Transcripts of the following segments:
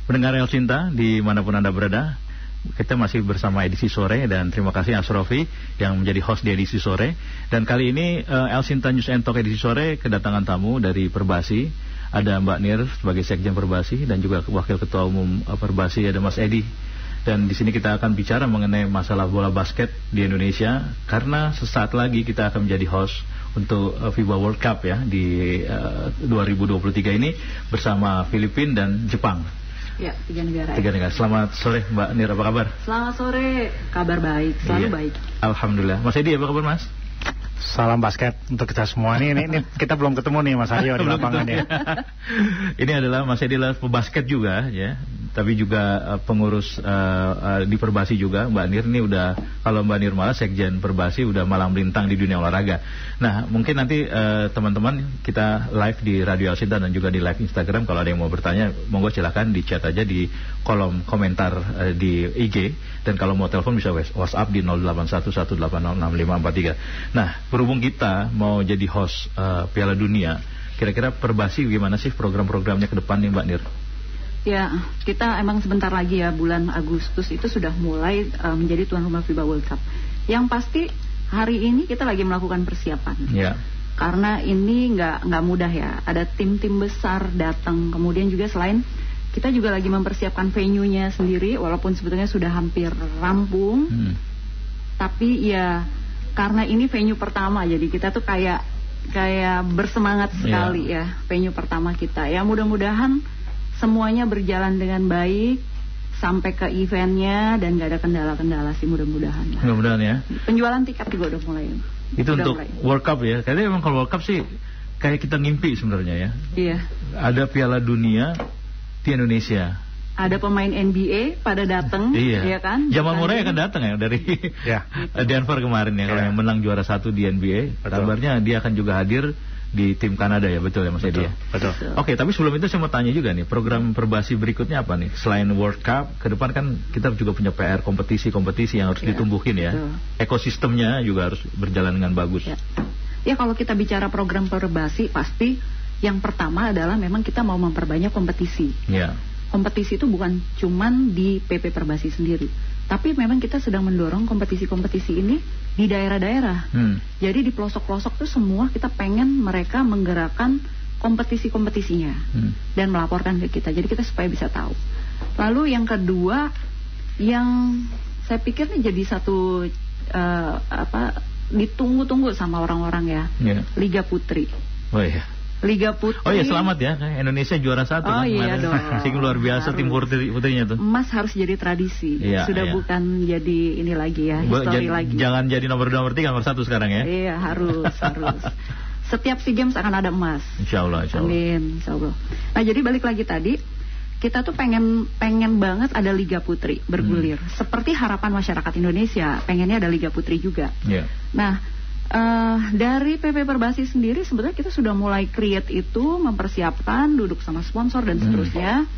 Pendengar El Cinta dimanapun Anda berada, kita masih bersama edisi sore dan terima kasih Asrofi yang menjadi host di edisi sore. Dan kali ini El Cinta News and Talk edisi sore kedatangan tamu dari Perbasi. Ada Mbak Nir sebagai Sekjen Perbasi dan juga Wakil Ketua Umum Perbasi ada Mas Edi. Dan di sini kita akan bicara mengenai masalah bola basket di Indonesia karena sesaat lagi kita akan menjadi host untuk FIBA World Cup ya di 2023 ini bersama Filipina dan Jepang. Ya, 3 negara. 3 negara. Selamat sore Mbak Nir, apa kabar? Selamat sore, kabar baik, selalu baik. Alhamdulillah. Mas Edi, apa kabar Mas? Salam basket untuk kita semua. Ini kita belum ketemu nih Mas Aryo di lapangan ya. Ini adalah Mas Edi adalah pebasket juga ya, tapi juga pengurus di Perbasi juga. Mbak Nir ini udah, kalau Mbak Nir malah Sekjen Perbasi udah malang melintang di dunia olahraga. Nah mungkin nanti teman-teman kita live di Radio El Cinta dan juga di live Instagram. Kalau ada yang mau bertanya, monggo silakan di chat aja di kolom komentar di IG. Dan kalau mau telepon bisa WhatsApp di 0811806543. Nah berhubung kita mau jadi host Piala Dunia, kira-kira Perbasi gimana sih program-programnya ke depan nih Mbak Nir? Ya, kita emang sebentar lagi ya, bulan Agustus itu sudah mulai menjadi tuan rumah FIBA World Cup. Yang pasti hari ini kita lagi melakukan persiapan. Ya. Karena ini nggak mudah ya, ada tim-tim besar datang. Kemudian juga selain kita juga lagi mempersiapkan venue-nya sendiri, walaupun sebetulnya sudah hampir rampung. Tapi ya karena ini venue pertama, jadi kita tuh kayak bersemangat sekali ya, venue pertama kita. Ya mudah-mudahan semuanya berjalan dengan baik sampai ke eventnya dan gak ada kendala-kendala sih, mudah-mudahan. Mudah-mudahan ya. Penjualan tiket juga udah mulai. Itu untuk World Cup ya. Kayaknya emang kalau World Cup sih kayak kita ngimpi sebenarnya ya. Iya. Ada Piala Dunia di Indonesia. Ada pemain NBA pada datang, ya kan? Jamal Murray akan datang ya dari Denver kemarin ya, kalau yang menang juara 1 di NBA. Kabarnya dia akan juga hadir di tim Kanada ya, betul ya Mas Edi ya? Betul. Oke, tapi sebelum itu saya mau tanya juga nih, program Perbasi berikutnya apa nih? Selain World Cup, ke depan kan kita juga punya PR kompetisi-kompetisi yang harus ditumbuhin ya. Ekosistemnya juga harus berjalan dengan bagus. Ya kalau kita bicara program Perbasi, pasti yang pertama adalah memang kita mau memperbanyak kompetisi. Kompetisi itu bukan cuman di PP Perbasi sendiri, tapi memang kita sedang mendorong kompetisi-kompetisi ini di daerah-daerah. Jadi di pelosok-pelosok tuh semua kita pengen mereka menggerakkan kompetisi-kompetisinya dan melaporkan ke kita. Jadi kita supaya bisa tahu. Lalu yang kedua, yang saya pikir nih jadi satu ditunggu-tunggu sama orang-orang ya, Liga Putri. Oh iya. Liga Putri. Oh ya, selamat ya, Indonesia juara 1. Oh iya dong. Sing luar biasa tim putrinya tuh. Emas harus jadi tradisi. Sudah bukan jadi ini lagi ya, histori lagi. Jangan jadi nomor 3, nomor 1 sekarang ya. Iya, harus. Setiap SEA Games akan ada emas. Insya Allah. Amin, insya Allah. Nah jadi balik lagi tadi, kita tuh pengen banget ada Liga Putri bergulir. Seperti harapan masyarakat Indonesia, pengennya ada Liga Putri juga. Nah dari PP Perbasi sendiri sebenarnya kita sudah mulai create itu, mempersiapkan, duduk sama sponsor dan seterusnya.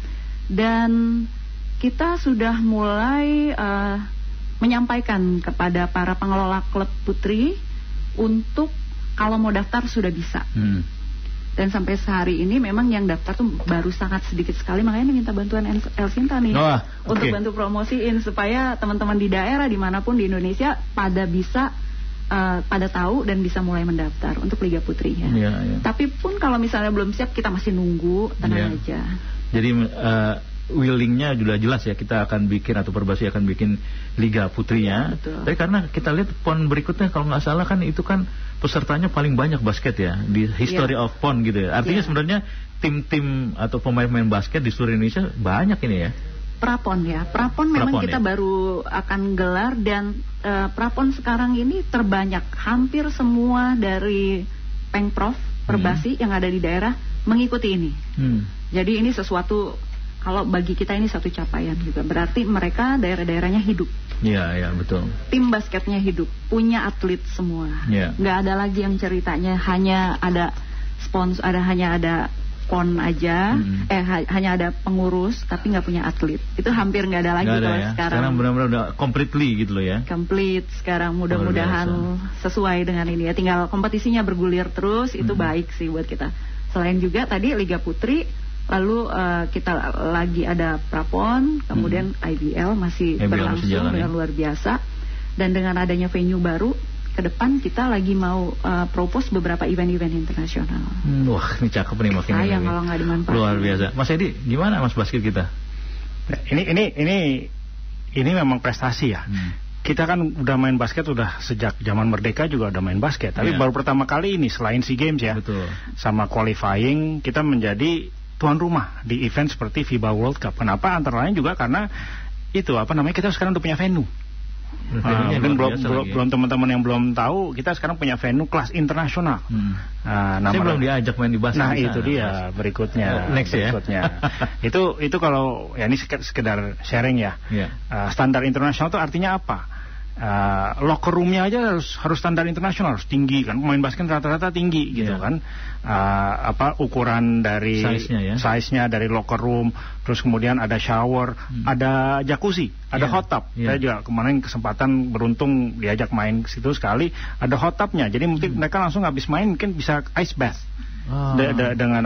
Dan kita sudah mulai menyampaikan kepada para pengelola klub putri untuk kalau mau daftar sudah bisa. Dan sampai sehari ini memang yang daftar tuh baru sangat sedikit sekali, makanya minta bantuan El Cinta nih untuk bantu promosiin supaya teman-teman di daerah dimanapun di Indonesia pada bisa pada tahu dan bisa mulai mendaftar untuk Liga Putrinya. Tapi pun kalau misalnya belum siap, kita masih nunggu, tenang aja. Jadi willingnya sudah jelas ya, kita akan bikin atau Perbasi akan bikin Liga Putrinya. Tapi karena kita lihat PON berikutnya kalau nggak salah kan itu kan pesertanya paling banyak basket ya di history of PON gitu ya. Artinya sebenarnya tim-tim atau pemain-pemain basket di seluruh Indonesia banyak ini ya. Prapon ya, Prapon memang kita baru akan gelar dan Prapon sekarang ini terbanyak, hampir semua dari Pengprov Perbasi yang ada di daerah mengikuti ini. Jadi ini sesuatu, kalau bagi kita ini satu capaian juga, berarti mereka daerah-daerahnya hidup. Iya betul. Tim basketnya hidup, punya atlet semua. Nggak ada lagi yang ceritanya hanya ada sponsor, hanya ada PON aja, hanya ada pengurus tapi nggak punya atlet. Itu hampir nggak ada lagi kalau sekarang. Sekarang benar-benar udah completely gitu loh ya. Complete sekarang, mudah-mudahan sesuai dengan ini ya. Tinggal kompetisinya bergulir terus, itu baik sih buat kita. Selain juga tadi Liga Putri, Lalu kita lagi ada Prapon, kemudian IBL masih berlangsung dengan luar biasa. Dan dengan adanya venue baru, ke depan kita lagi mau propose beberapa event-event internasional. Wah, ini cakep nih makin. Sayang kalau nggak dimanfaatkan. Luar biasa. Mas Edi, gimana Mas basket kita? Ini memang prestasi ya. Kita kan udah main basket udah sejak zaman merdeka juga udah main basket. Tapi baru pertama kali ini selain SEA Games ya, betul, sama qualifying kita menjadi tuan rumah di event seperti FIBA World Cup. Kenapa? Antara lain juga karena itu kita sekarang udah punya venue. Mungkin belum teman-teman yang belum tahu, kita sekarang punya venue kelas internasional. Saya belum diajak main di basket. Nah itu dia berikutnya. Next berikutnya. itu kalau ya ini sekedar sharing ya. Standar internasional itu artinya apa? Locker roomnya aja harus standar internasional, harus tinggi kan, pemain basket rata-rata tinggi gitu kan. Ukuran dari size-nya dari locker room, terus kemudian ada shower, ada jacuzzi, ada hot tub. Saya juga kemarin kesempatan beruntung diajak main ke situ sekali, ada hot tubnya, jadi mungkin mereka langsung habis main mungkin bisa ice bath. Dengan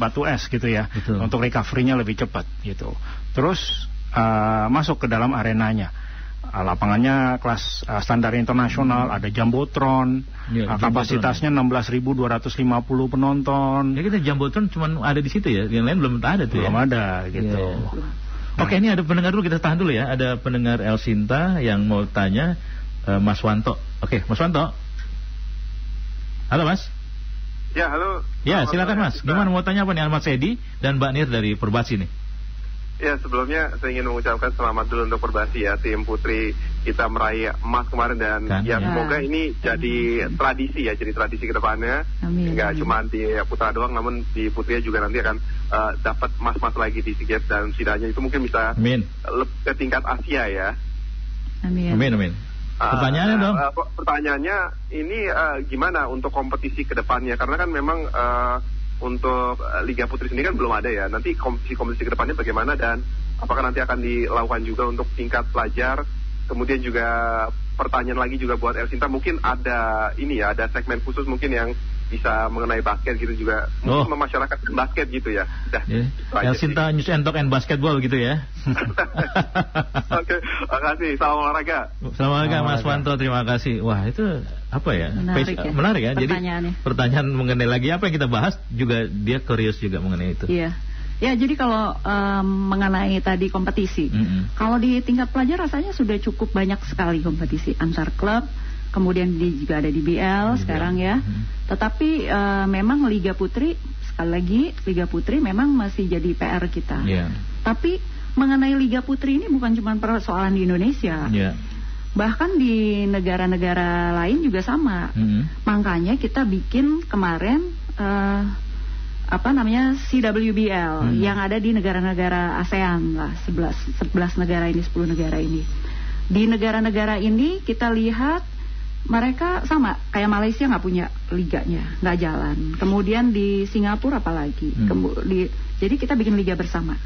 batu es gitu ya. Betul. Untuk recovery-nya lebih cepat gitu. Terus masuk ke dalam arenanya. Lapangannya kelas standar internasional, ada jumbotron, kapasitasnya 16.250 penonton. Ya kita jumbotron cuma ada di situ ya, yang lain belum ada tuh. Belum ada gitu. Oke, ini ada pendengar dulu, kita tahan dulu ya. Ada pendengar El Sinta yang mau tanya Mas Wanto. Oke, Mas Wanto. Halo Mas. Ya, halo. Ya, silakan Mas. Gimana mau tanya apa nih Mas Edi dan Mbak Nir dari Perbasi nih? Ya, sebelumnya saya ingin mengucapkan selamat dulu untuk Perbasi ya, tim putri kita meraih emas kemarin dan semoga ini jadi tradisi ya, jadi tradisi ke depannya. Enggak cuma di putra doang, namun di putrinya juga nanti akan dapat emas-emas lagi di SEA Games dan setidaknya itu mungkin bisa ke tingkat Asia ya. Amin. Pertanyaannya dong. Pertanyaannya ini gimana untuk kompetisi ke depannya, karena kan memang untuk Liga Putri sendiri kan belum ada ya. Nanti kompetisi ke depannya bagaimana dan apakah nanti akan dilakukan juga untuk tingkat pelajar? Kemudian juga pertanyaan lagi juga buat El Sinta, mungkin ada ada segmen khusus mungkin yang bisa mengenai basket gitu juga, mungkin memasyarakatkan basket gitu ya. El Sinta News and Talk and Basketball gitu ya. Oke, makasih. Salam olahraga. Salam olahraga Mas Wanto, terima kasih. Wah, itu apa ya? Menarik ya. Jadi pertanyaan mengenai lagi apa yang kita bahas juga dia curious juga mengenai itu. Iya. Ya, jadi kalau mengenai tadi kompetisi, kalau di tingkat pelajar rasanya sudah cukup banyak sekali kompetisi antar klub, kemudian juga ada di BL sekarang ya. Tetapi memang Liga Putri, sekali lagi Liga Putri memang masih jadi PR kita. Tapi mengenai Liga Putri ini bukan cuma persoalan di Indonesia. Bahkan di negara-negara lain juga sama. Makanya kita bikin kemarin CWBL yang ada di negara-negara ASEAN lah, 11 negara ini, 10 negara ini. Di negara-negara ini kita lihat mereka sama kayak Malaysia nggak punya liganya, nggak jalan. Kemudian di Singapura apalagi, jadi kita bikin liga bersama.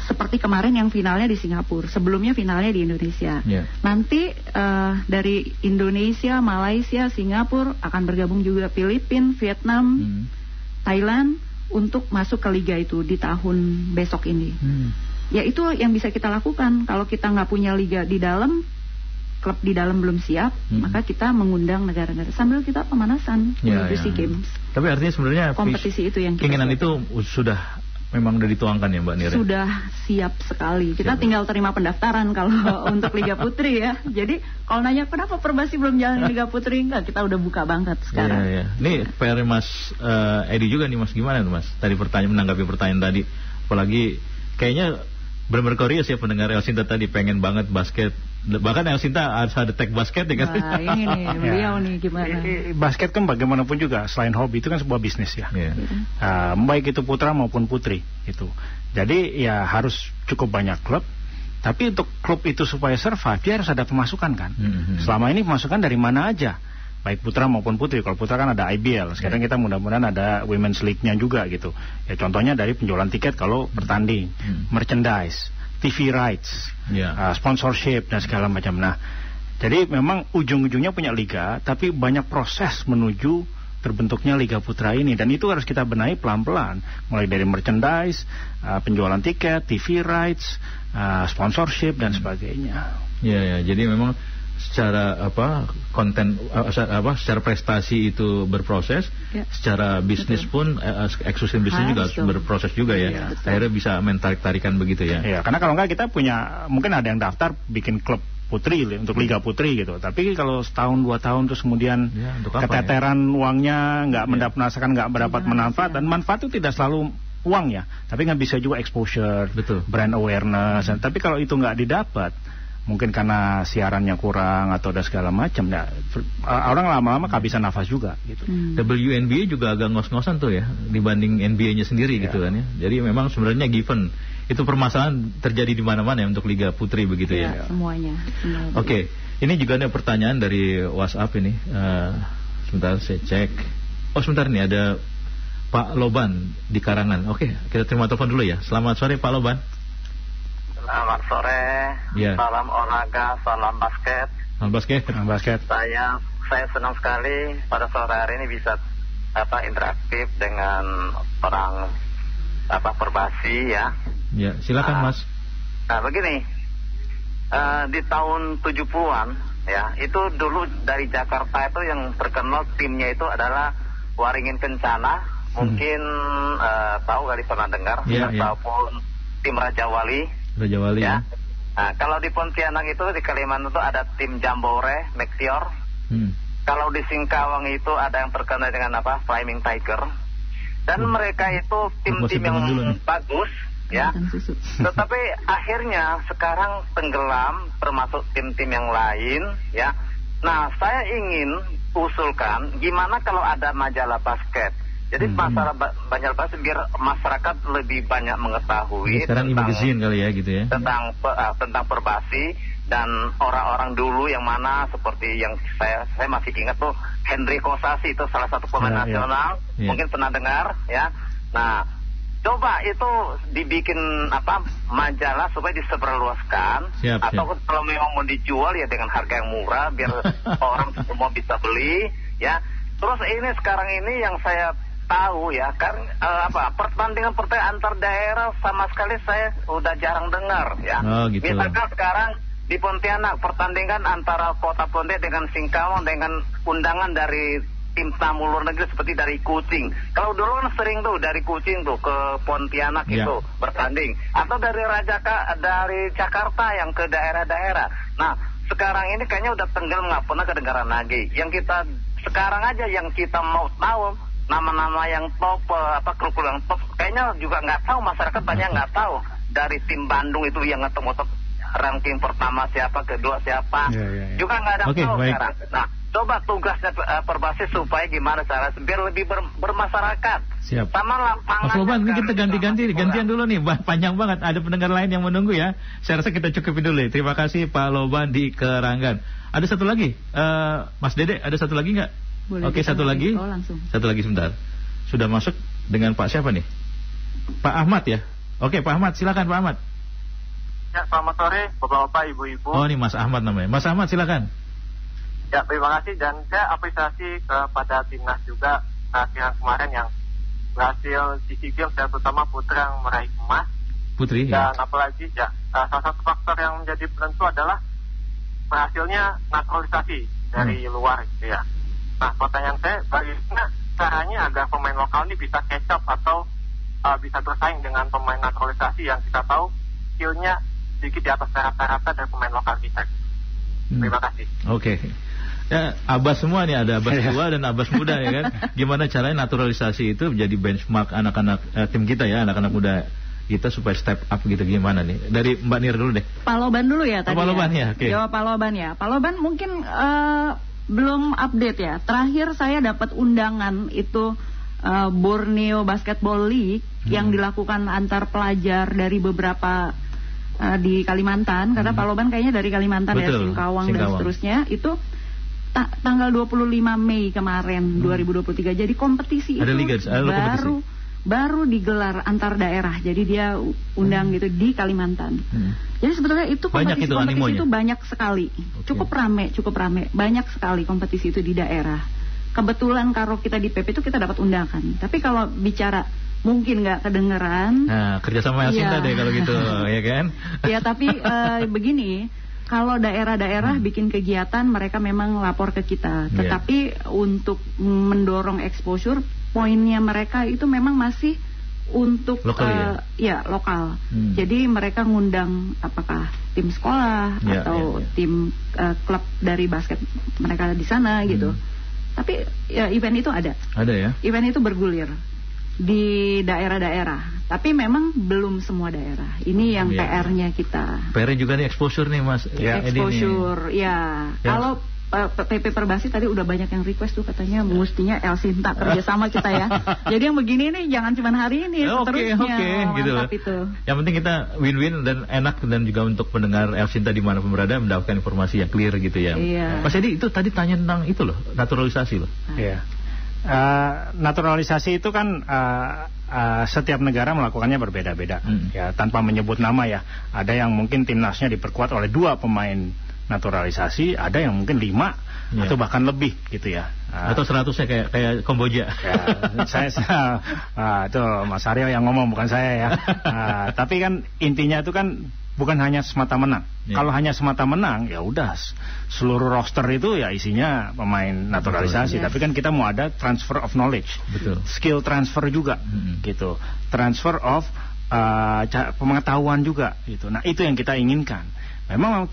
Seperti kemarin yang finalnya di Singapura, sebelumnya finalnya di Indonesia. Nanti dari Indonesia, Malaysia, Singapura akan bergabung juga Filipina, Vietnam, Thailand untuk masuk ke liga itu di tahun besok ini. Ya itu yang bisa kita lakukan. Kalau kita nggak punya liga di dalam, klub di dalam belum siap, maka kita mengundang negara-negara sambil kita pemanasan menuju SEA Games. Tapi artinya sebenarnya kompetisi itu yang keinginan itu sudah memang udah dituangkan ya Mbak Nira? Sudah siap sekali. Kita tinggal terima pendaftaran kalau untuk Liga Putri ya. Jadi kalau nanya kenapa Perbasi belum jalan Liga Putri, enggak, kita udah buka banget sekarang. Ini PR Mas Edi juga nih Mas, gimana tuh Mas? Tadi menanggapi pertanyaan tadi, apalagi kayaknya benar-benar curious ya pendengar El Sinta tadi, pengen banget basket. Bahkan El Sinta harus ada tag basket ya kan? Nah ini nih beliau nih gimana? Basket kan bagaimanapun juga selain hobi itu kan sebuah bisnis ya. Baik itu putra maupun putri itu. Jadi ya harus cukup banyak klub. Tapi untuk klub itu supaya survive dia harus ada pemasukan kan. Selama ini pemasukan dari mana aja? Baik putra maupun putri. Kalau putra kan ada IBL. Sekarang kita mudah-mudahan ada Women's League-nya juga gitu. Ya contohnya dari penjualan tiket kalau bertanding, merchandise, TV rights, sponsorship dan segala macam. Nah, jadi memang ujung-ujungnya punya liga, tapi banyak proses menuju terbentuknya Liga Putra ini, dan itu harus kita benahi pelan-pelan, mulai dari merchandise, penjualan tiket, TV rights, sponsorship dan sebagainya. Ya, jadi memang secara konten secara prestasi itu berproses, secara bisnis pun eksklusif bisnis juga harus berproses juga ya. Akhirnya bisa tarik-tarikan begitu ya. Iya, karena kalau enggak kita punya, mungkin ada yang daftar bikin klub putri untuk Liga Putri gitu. Tapi kalau setahun 2 tahun terus kemudian keteteran uangnya nggak merasakan nggak mendapat manfaat, dan manfaat itu tidak selalu uang ya, tapi nggak bisa juga exposure, brand awareness. Tapi kalau itu nggak didapat, mungkin karena siarannya kurang atau ada segala macam, ya orang lama-lama kehabisan nafas juga gitu. WNBA juga agak ngos-ngosan tuh ya dibanding NBA-nya sendiri gitu kan ya. Jadi memang sebenarnya given itu permasalahan terjadi di mana-mana ya untuk Liga Putri begitu ya. Semuanya. Oke, ini juga ada pertanyaan dari WhatsApp ini. Sebentar saya cek. Oh sebentar nih, ada Pak Loban di Karangan. Oke, kita terima telepon dulu ya. Selamat sore Pak Loban. Selamat sore. Salam olahraga, salam basket. Salam basket. Saya senang sekali pada sore hari ini bisa interaktif dengan orang Perbasi ya. Ya, silakan Mas. Nah, begini. Di tahun 70-an ya, itu dulu dari Jakarta itu yang terkenal timnya itu adalah Waringin Kencana. Mungkin tahu kali pernah dengar, ataupun tim Raja Wali ya. Nah, kalau di Pontianak itu di Kalimantan itu ada tim Jambore, Meteor. Kalau di Singkawang itu ada yang terkenal dengan Flaming Tiger. Dan mereka itu tim-tim yang bagus ya. Tetapi akhirnya sekarang tenggelam termasuk tim-tim yang lain ya. Nah, saya ingin usulkan gimana kalau ada majalah basket. Jadi banyak bahas biar masyarakat lebih banyak mengetahui sekarang magazine kali ya gitu ya. Tentang Perbasi dan orang-orang dulu yang mana seperti yang saya masih ingat tuh Henry Kosasi itu salah satu pemain nasional, mungkin pernah dengar ya. Nah, coba itu dibikin majalah supaya disebarluaskan, atau kalau memang mau dijual ya dengan harga yang murah biar orang semua bisa beli ya. Terus ini sekarang ini yang saya tahu ya kan pertandingan antar daerah sama sekali saya udah jarang dengar ya. Gitu. Misalkan sekarang di Pontianak pertandingan antara Kota Pontianak dengan Singkawang dengan undangan dari tim tamu luar negeri seperti dari Kucing. Kalau dulu kan sering tuh dari Kucing tuh ke Pontianak itu bertanding, atau dari dari Jakarta yang ke daerah-daerah. Nah, sekarang ini kayaknya udah tenggelam, nggak pernah kedengaran lagi. Yang kita sekarang aja yang kita mau tahu nama-nama yang top, klub yang top, kayaknya juga nggak tahu, masyarakat banyak nggak tahu. Dari tim Bandung itu yang ngetemu ranking pertama siapa, kedua siapa, juga nggak ada tahu sekarang. Nah, coba tugasnya Perbasi supaya gimana cara biar lebih bermasyarakat. Siap. Sama lapangan. Mas Loban, ini kita gantian dulu nih, panjang banget. Ada pendengar lain yang menunggu ya. Saya rasa kita cukupin dulu. Terima kasih Pak Loban di Keranggan. Ada satu lagi, Mas Dede, ada satu lagi nggak? Oke, satu lagi. Satu lagi sebentar. Sudah masuk dengan Pak siapa nih? Pak Ahmad ya. Oke, Pak Ahmad, silakan Pak Ahmad. Ya, selamat sore Bapak-bapak, Ibu-ibu. Oh, ini Mas Ahmad namanya. Mas Ahmad, silakan. Ya, terima kasih, dan saya apresiasi kepada timnas juga yang kemarin yang berhasil di SEA Games, dan terutama putra yang meraih emas. Putri. Dan apalagi salah satu faktor yang menjadi penentu adalah berhasilnya naturalisasi dari luar gitu ya. Nah, pertanyaan saya, bagaimana caranya agar pemain lokal ini bisa catch up atau bisa bersaing dengan pemain naturalisasi yang kita tahu skillnya sedikit di atas rata-rata dari pemain lokal kita. Terima kasih. Oke. Ya, Abbas semua nih, ada Abbas tua dan Abbas muda ya kan. Gimana caranya naturalisasi itu menjadi benchmark anak-anak tim kita ya, anak-anak muda kita supaya step up gitu, gimana nih? Dari Mbak Nir dulu deh. Pak Loban dulu ya tadi. Pak Loban ya. Okay. Jawab Pak Loban ya. Pak Loban mungkin belum update ya. Terakhir saya dapat undangan itu Borneo Basketball League yang dilakukan antar pelajar dari beberapa di Kalimantan, karena Pak Loban kayaknya dari Kalimantan. Betul, ya, Singkawang dan seterusnya. Itu tanggal 25 Mei kemarin 2023. Jadi kompetisi ada itu liga, baru digelar antar daerah. Jadi dia undang gitu di Kalimantan. Jadi sebetulnya itu kompetisi itu banyak sekali. Cukup rame. Banyak sekali kompetisi itu di daerah. kebetulan kalau kita di PP itu kita dapat undangan. Tapi kalau bicara mungkin nggak kedengeran. Nah, kerjasama El Sinta deh kalau gitu, ya kan? Ya, tapi begini, kalau daerah-daerah bikin kegiatan, mereka memang lapor ke kita. Tetapi untuk mendorong exposure, poinnya mereka itu memang masih untuk lokal, lokal. Jadi mereka ngundang apakah tim sekolah atau tim klub dari basket mereka di sana gitu. Tapi ya, event itu ada. Ada ya. Event itu bergulir di daerah-daerah. Tapi memang belum semua daerah. Ini yang PR-nya kita. PR-nya juga nih exposure nih Mas. Exposure, Kalau PP Perbasi tadi udah banyak yang request tuh, katanya mestinya El Sinta kerjasama kita ya. Jadi yang begini nih jangan cuma hari ini, seterusnya. Gitu loh. Itu. Yang penting kita win-win dan enak, dan juga untuk pendengar El Sinta dimanapun berada mendapatkan informasi yang clear gitu ya. Mas Edi itu tadi tanya tentang itu loh, naturalisasi loh. Iya. Naturalisasi itu kan setiap negara melakukannya berbeda-beda, ya, tanpa menyebut nama ya. Ada yang mungkin timnasnya diperkuat oleh 2 pemain naturalisasi, ada yang mungkin 5 atau bahkan lebih gitu ya. Atau 100-nya kayak Kamboja. Ya, itu Mas Aryo yang ngomong, bukan saya ya. Tapi kan intinya itu kan bukan hanya semata menang. Kalau hanya semata menang, ya udah seluruh roster itu ya isinya pemain naturalisasi. Tapi kan kita mau ada transfer of knowledge, skill transfer juga, gitu. Transfer of pengetahuan juga, gitu. Nah itu yang kita inginkan. Memang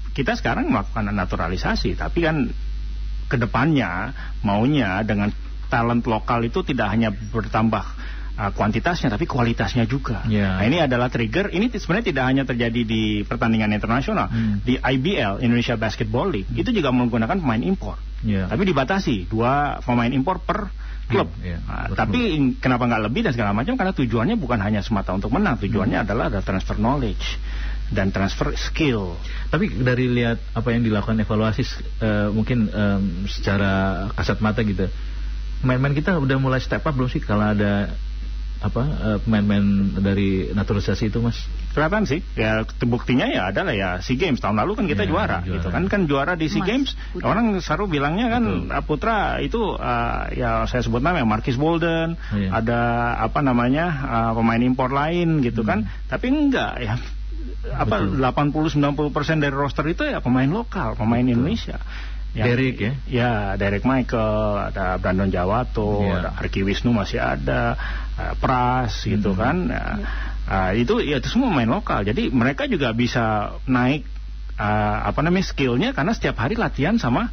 kita sekarang melakukan naturalisasi, tapi kan kedepannya maunya dengan talent lokal itu tidak hanya bertambah kuantitasnya, tapi kualitasnya juga. Nah ini adalah trigger. Ini sebenarnya tidak hanya terjadi di pertandingan internasional. Di IBL, Indonesia Basketball League, itu juga menggunakan pemain impor. Tapi dibatasi 2 pemain impor per klub. Tapi kenapa nggak lebih dan segala macam? Karena tujuannya bukan hanya semata untuk menang. Tujuannya adalah ada transfer knowledge dan transfer skill. Tapi dari lihat apa yang dilakukan evaluasi mungkin secara kasat mata gitu, pemain-pemain kita udah mulai step up belum sih kalau ada pemain-pemain dari naturalisasi itu, Mas? Kelihatan sih. Ya buktinya ya adalah ya SEA Games tahun lalu kan kita juara gitu kan juara di SEA Games. Orang selalu bilangnya kan putra itu ya saya sebut nama Marquis Bolden, ada pemain impor lain gitu kan. Tapi enggak ya. 80-90% dari roster itu ya pemain lokal, pemain Indonesia. Derek ya? Ya, Derek Michael, ada Brandon Jawato, ada Arki Wisnu masih ada, Pras gitu kan. Itu semua pemain lokal. Jadi mereka juga bisa naik skillnya karena setiap hari latihan sama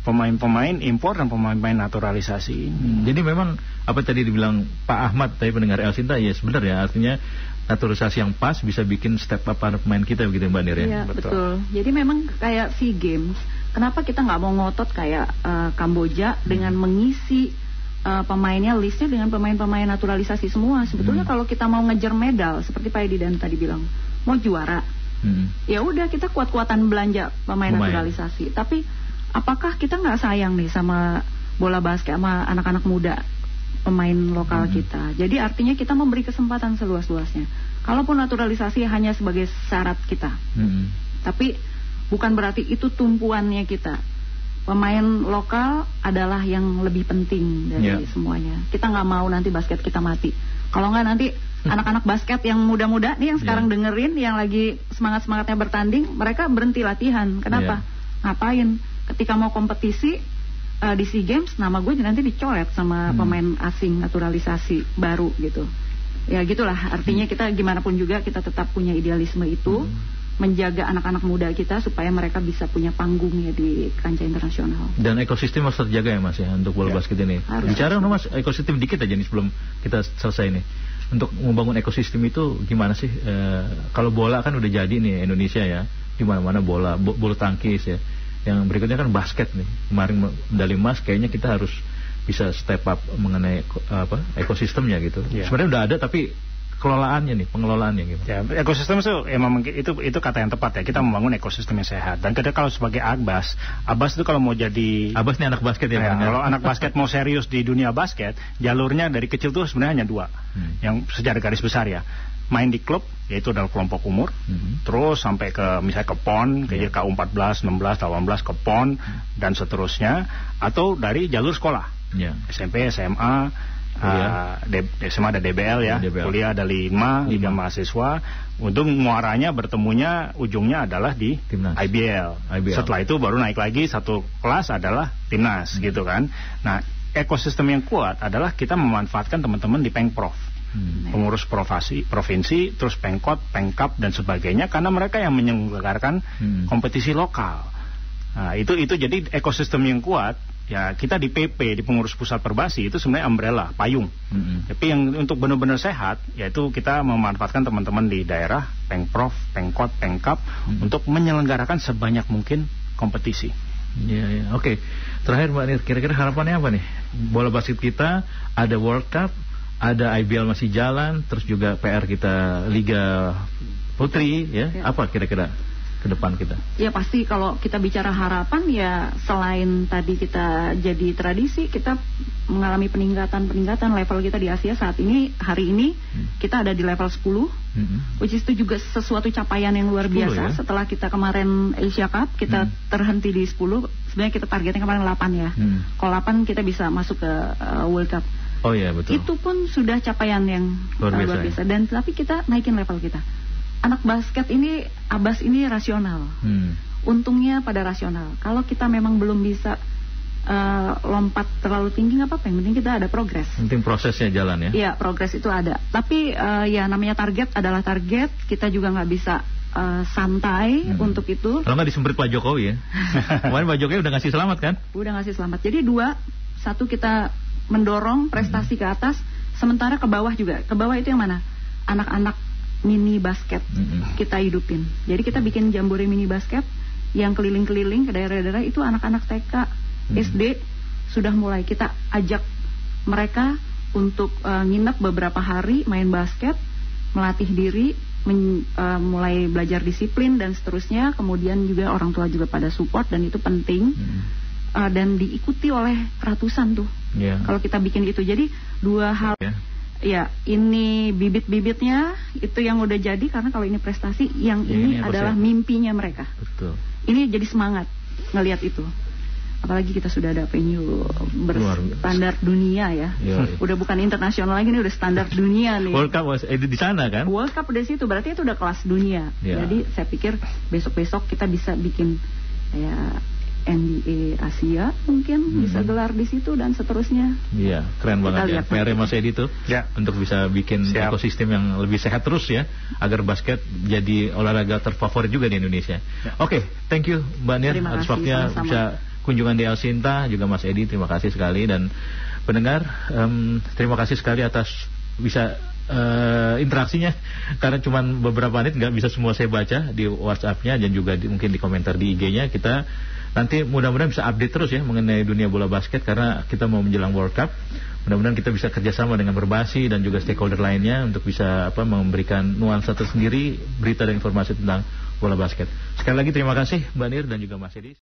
pemain-pemain impor dan pemain-pemain naturalisasi ini. Jadi memang apa tadi dibilang Pak Ahmad tadi pendengar El Sinta, ya sebentar ya, artinya naturalisasi yang pas bisa bikin step up para pemain kita begitu Mbak Nir ya? Iya betul. Jadi memang kayak SEA Games, kenapa kita nggak mau ngotot kayak Kamboja dengan mengisi pemainnya, listnya dengan pemain-pemain naturalisasi semua. Sebetulnya kalau kita mau ngejar medal seperti Pak Edi dan tadi bilang mau juara, ya udah kita kuat-kuatan belanja pemain naturalisasi. Tapi apakah kita nggak sayang nih sama bola basket, sama anak-anak muda pemain lokal kita? Jadi artinya kita memberi kesempatan seluas-luasnya. Kalaupun naturalisasi hanya sebagai syarat kita, tapi bukan berarti itu tumpuannya kita. Pemain lokal adalah yang lebih penting dari semuanya. Kita nggak mau nanti basket kita mati. Kalau nggak nanti anak-anak basket yang muda-muda nih yang sekarang dengerin, yang lagi semangat-semangatnya bertanding, mereka berhenti latihan. Kenapa? Ngapain? Ketika mau kompetisi di SEA Games, nama gue nanti dicoret sama pemain asing naturalisasi baru gitu. Ya gitulah, artinya kita gimana pun juga kita tetap punya idealisme itu, menjaga anak-anak muda kita supaya mereka bisa punya panggungnya di kancah internasional. Dan ekosistem harus terjaga ya Mas ya untuk bola basket ini. Bicara Mas ekosistem dikit aja nih sebelum kita selesai nih. Untuk membangun ekosistem itu gimana sih? Kalau bola kan udah jadi nih Indonesia ya, di mana-mana bola, bulu tangkis ya. Yang berikutnya kan basket nih. Kemarin medali emas, kayaknya kita harus bisa step up mengenai ekosistemnya gitu. Sebenarnya udah ada tapi pengelolaannya gitu. Ya, ekosistem itu kata yang tepat ya. Kita membangun ekosistem yang sehat. Dan kalau sebagai Abbas itu kalau mau jadi Abbas nih anak basket ya. Kalau anak basket mau serius di dunia basket, jalurnya dari kecil tuh sebenarnya hanya 2. Yang secara garis besar ya. main di klub, yaitu adalah kelompok umur, terus sampai ke misalnya ke PON, ke JKU 14, 16, 18 ke PON dan seterusnya, atau dari jalur sekolah, SMP, SMA, SMA ada DBL ya, kuliah ada 5 liga mahasiswa. Untuk muaranya bertemunya ujungnya adalah di Timnas. IBL. Setelah itu baru naik lagi satu kelas adalah Timnas gitu kan. Nah, ekosistem yang kuat adalah kita memanfaatkan teman-teman di Pengprov, pengurus provinsi, terus Pengkot, Pengkap dan sebagainya, karena mereka yang menyelenggarakan kompetisi lokal. Nah, itu jadi ekosistem yang kuat. Ya, kita di PP, di pengurus pusat Perbasi itu sebenarnya umbrella, payung. Tapi yang untuk benar-benar sehat, yaitu kita memanfaatkan teman-teman di daerah, Pengprov, Pengkot, Pengkap untuk menyelenggarakan sebanyak mungkin kompetisi. Oke. Terakhir Mbak Nir, kira-kira harapannya apa nih? Bola basket kita ada World Cup, ada IBL masih jalan, terus juga PR kita Liga Putri, apa kira-kira ke depan kita? Ya pasti kalau kita bicara harapan ya selain tadi kita jadi tradisi, kita mengalami peningkatan level kita di Asia saat ini. Hari ini kita ada di level 10, which is itu juga sesuatu capaian yang luar biasa. Setelah kita kemarin Asia Cup kita terhenti di 10, sebenarnya kita targetnya kemarin 8 ya. Kalau 8 kita bisa masuk ke World Cup. Oh iya betul. Itu pun sudah capaian yang luar biasa. Dan tapi kita naikin level kita. Anak basket ini, Abas ini rasional. Untungnya pada rasional. Kalau kita memang belum bisa lompat terlalu tinggi nggak apa-apa, yang penting kita ada progres. Penting prosesnya jalan ya. Iya, progres itu ada. Tapi ya namanya target adalah target. Kita juga nggak bisa santai untuk itu. Kalau nggak disemprit Pak Jokowi ya. Kemarin Pak Jokowi udah ngasih selamat kan? Udah ngasih selamat. Jadi 2, 1 kita mendorong prestasi ke atas, sementara ke bawah juga. Ke bawah itu yang mana? Anak-anak mini basket kita hidupin. Jadi kita bikin jambore mini basket yang keliling-keliling ke daerah-daerah, itu anak-anak TK, SD sudah mulai kita ajak mereka untuk nginep beberapa hari main basket, melatih diri, mulai belajar disiplin dan seterusnya. Kemudian juga orang tua juga pada support dan itu penting. Dan diikuti oleh ratusan tuh. Kalau kita bikin itu, jadi 2 hal. Ya, ini bibit-bibitnya itu yang udah jadi, karena kalau ini prestasi, yang ini adalah mimpinya mereka. Betul. Ini jadi semangat ngelihat itu. Apalagi kita sudah ada venue berstandar dunia ya. Udah bukan internasional lagi, ini udah standar dunia nih. World Cup di sana kan? World Cup udah situ, berarti itu udah kelas dunia. Jadi saya pikir besok-besok kita bisa bikin ya NBA Asia mungkin bisa gelar di situ dan seterusnya. Iya, keren banget ya. PR Mas Edi tuh untuk bisa bikin ekosistem yang lebih sehat terus ya, agar basket jadi olahraga terfavorit juga di Indonesia. Oke, thank you Mbak Nir atas waktunya bisa kunjungan di El Sinta, juga Mas Edi terima kasih sekali, dan pendengar terima kasih sekali atas bisa interaksinya, karena cuma beberapa menit nggak bisa semua saya baca di WhatsApp-nya dan juga mungkin di komentar di IG-nya. Kita nanti mudah-mudahan bisa update terus ya mengenai dunia bola basket, karena kita mau menjelang World Cup. Mudah-mudahan kita bisa kerjasama dengan Perbasi dan juga stakeholder lainnya untuk bisa memberikan nuansa tersendiri berita dan informasi tentang bola basket. Sekali lagi terima kasih Mbak Nir dan juga Mas Edi.